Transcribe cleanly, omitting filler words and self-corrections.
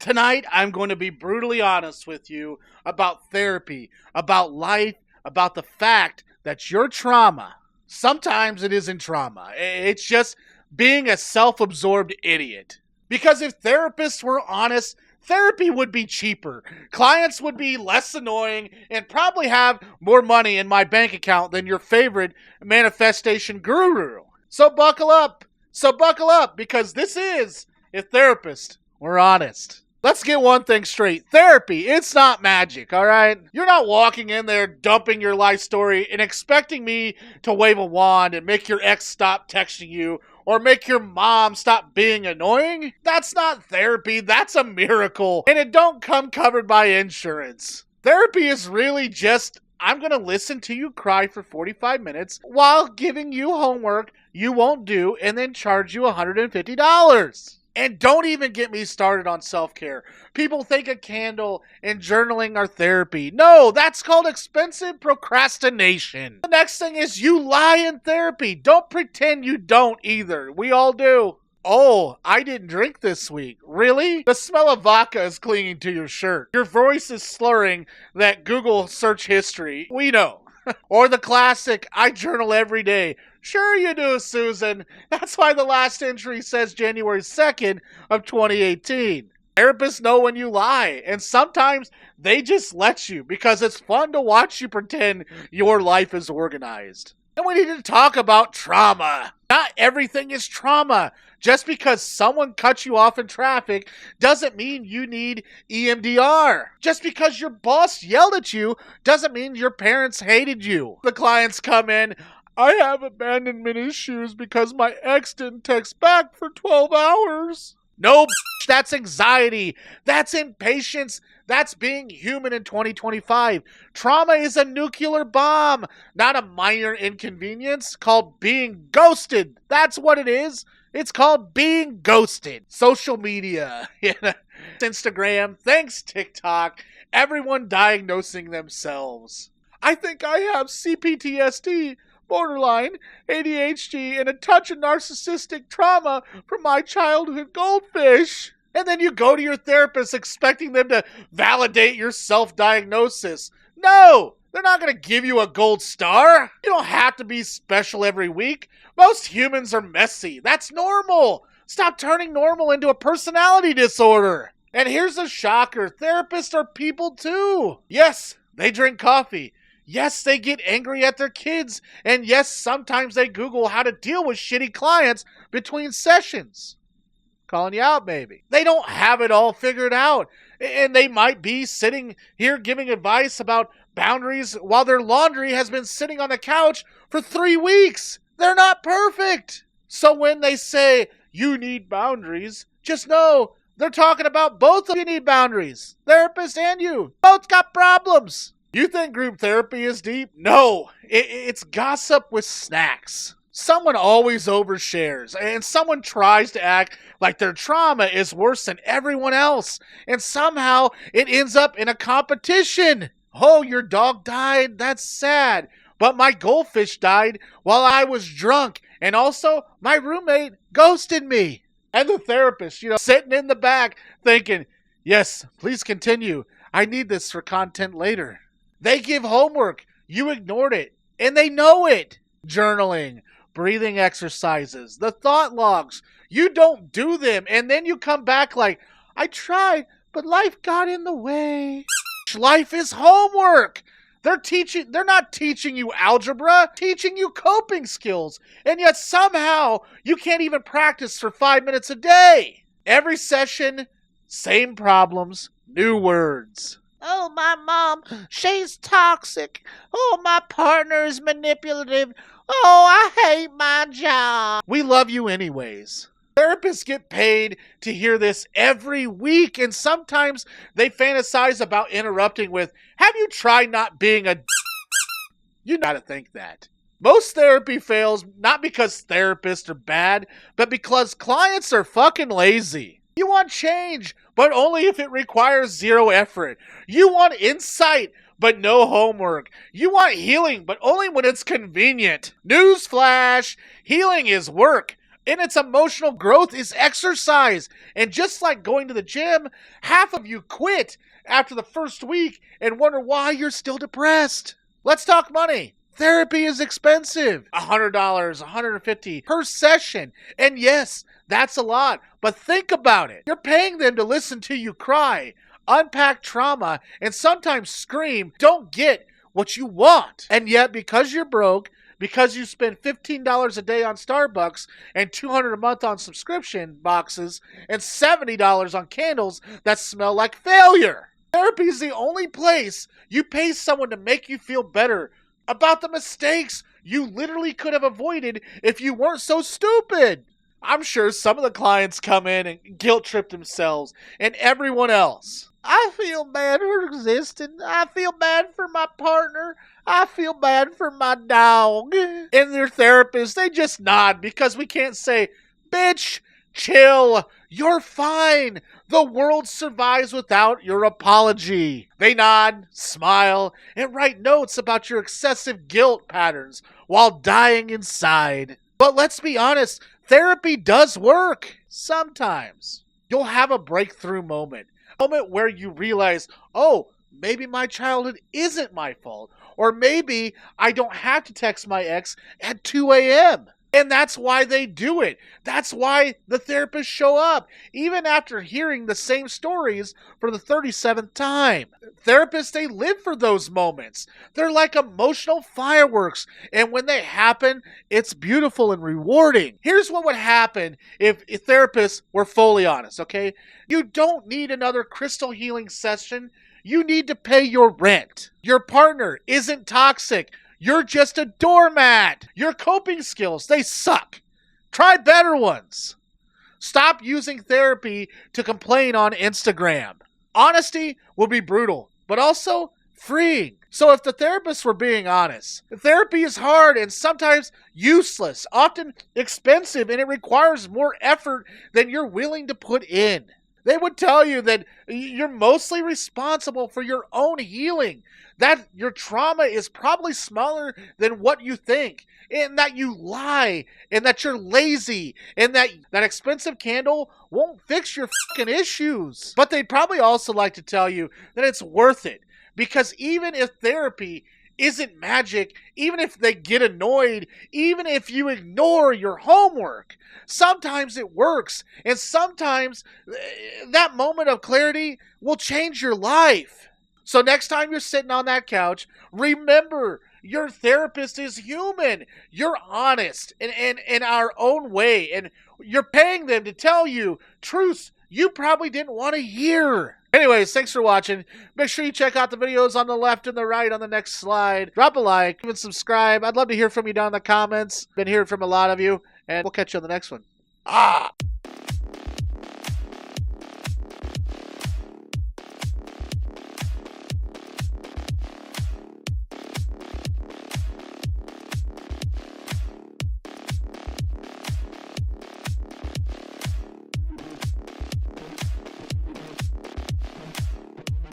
Tonight, I'm going to be brutally honest with you about therapy, about life, about the fact that your trauma, sometimes it isn't trauma. It's just being a self-absorbed idiot. Because if therapists were honest, therapy would be cheaper. Clients would be less annoying and probably have more money in my bank account than your favorite manifestation guru. So buckle up. Because this is If Therapists Were Honest. Let's get one thing straight. Therapy, it's not magic, all right? You're not walking in there dumping your life story and expecting me to wave a wand and make your ex stop texting you or make your mom stop being annoying. That's not therapy. That's a miracle. And it don't come covered by insurance. Therapy is really just, I'm going to listen to you cry for 45 minutes while giving you homework you won't do and then charge you $150. And don't even get me started on self-care. People think a candle and journaling are therapy. No, that's called expensive procrastination. The next thing is you lie in therapy. Don't pretend you don't either. We all do. Oh, I didn't drink this week. Really? The smell of vodka is clinging to your shirt. Your voice is slurring that Google search history. We know. Or the classic, I journal every day. Sure you do, Susan. That's why the last entry says January 2nd of 2018. Therapists know when you lie, and sometimes they just let you because it's fun to watch you pretend your life is organized. And we need to talk about trauma. Not everything is trauma. Just because someone cut you off in traffic doesn't mean you need EMDR. Just because your boss yelled at you doesn't mean your parents hated you. The clients come in, I have abandonment issues because my ex didn't text back for 12 hours. No, that's anxiety. That's impatience. That's being human in 2025. Trauma is a nuclear bomb, not a minor inconvenience called being ghosted. That's what it is. It's called being ghosted. Social media, Instagram, thanks TikTok, everyone diagnosing themselves. I think I have CPTSD, borderline, ADHD, and a touch of narcissistic trauma from my childhood goldfish. And then you go to your therapist expecting them to validate your self-diagnosis. No! They're not going to give you a gold star. You don't have to be special every week. Most humans are messy. That's normal. Stop turning normal into a personality disorder. And here's a shocker. Therapists are people too. Yes, they drink coffee. Yes, they get angry at their kids. And yes, sometimes they Google how to deal with shitty clients between sessions. Calling you out, maybe. They don't have it all figured out. And they might be sitting here giving advice about boundaries while their laundry has been sitting on the couch for 3 weeks. They're not perfect. So when they say you need boundaries, just know they're talking about both of you need boundaries. Therapist and you. Both got problems. You think group therapy is deep? No, it's gossip with snacks. Someone always overshares, and someone tries to act like their trauma is worse than everyone else, and somehow it ends up in a competition. Oh, your dog died? That's sad. But my goldfish died while I was drunk, and also my roommate ghosted me. And the therapist, sitting in the back thinking, yes, please continue. I need this for content later. They give homework. You ignored it, and they know it. Journaling, breathing exercises, the thought logs. You don't do them, and then you come back like, I tried, but life got in the way. Life is homework. They're not teaching you algebra, teaching you coping skills, and yet somehow you can't even practice for 5 minutes a day. Every session, same problems, new words. Oh, my mom, she's toxic. Oh, my partner is manipulative. Oh, I hate my job. We love you anyways. Therapists get paid to hear this every week, and sometimes they fantasize about interrupting with, have you tried not being a You gotta think that. Most therapy fails not because therapists are bad, but because clients are fucking lazy. You want change, but only if it requires zero effort. You want insight, but no homework. You want healing, but only when it's convenient. Newsflash, healing is work. And its emotional growth is exercise. And just like going to the gym, half of you quit after the first week and wonder why you're still depressed. Let's talk money. Therapy is expensive. $100, $150 per session. And yes, that's a lot. But think about it. You're paying them to listen to you cry, unpack trauma, and sometimes scream, don't get what you want. And yet, because you're broke, because you spend $15 a day on Starbucks and $200 a month on subscription boxes and $70 on candles that smell like failure. Therapy is the only place you pay someone to make you feel better about the mistakes you literally could have avoided if you weren't so stupid. I'm sure some of the clients come in and guilt trip themselves and everyone else. I feel bad for existing. I feel bad for my partner. I feel bad for my dog. And their therapist, they just nod because we can't say, bitch, chill, you're fine. The world survives without your apology. They nod, smile, and write notes about your excessive guilt patterns while dying inside. But let's be honest, therapy does work. Sometimes you'll have a breakthrough moment. A moment where you realize, oh, maybe my childhood isn't my fault. Or maybe I don't have to text my ex at 2 a.m. And that's why they do it. That's why the therapists show up, even after hearing the same stories for the 37th time. Therapists, they live for those moments. They're like emotional fireworks. And when they happen, it's beautiful and rewarding. Here's what would happen if therapists were fully honest, okay? You don't need another crystal healing session. You need to pay your rent. Your partner isn't toxic. You're just a doormat. Your coping skills, they suck. Try better ones. Stop using therapy to complain on Instagram. Honesty will be brutal, but also freeing. So if the therapists were being honest, therapy is hard and sometimes useless, often expensive, and it requires more effort than you're willing to put in. They would tell you that you're mostly responsible for your own healing, that your trauma is probably smaller than what you think, and that you lie, and that you're lazy, and that expensive candle won't fix your fucking issues. But they'd probably also like to tell you that it's worth it, because even if therapy isn't magic, even if they get annoyed, even if you ignore your homework, sometimes it works. And sometimes that moment of clarity will change your life. So next time you're sitting on that couch, remember your therapist is human. You're honest in our own way. And you're paying them to tell you truths you probably didn't want to hear. Anyways, thanks for watching. Make sure you check out the videos on the left and the right on the next slide. Drop a like, even subscribe. I'd love to hear from you down in the comments. Been hearing from a lot of you, and we'll catch you on the next one.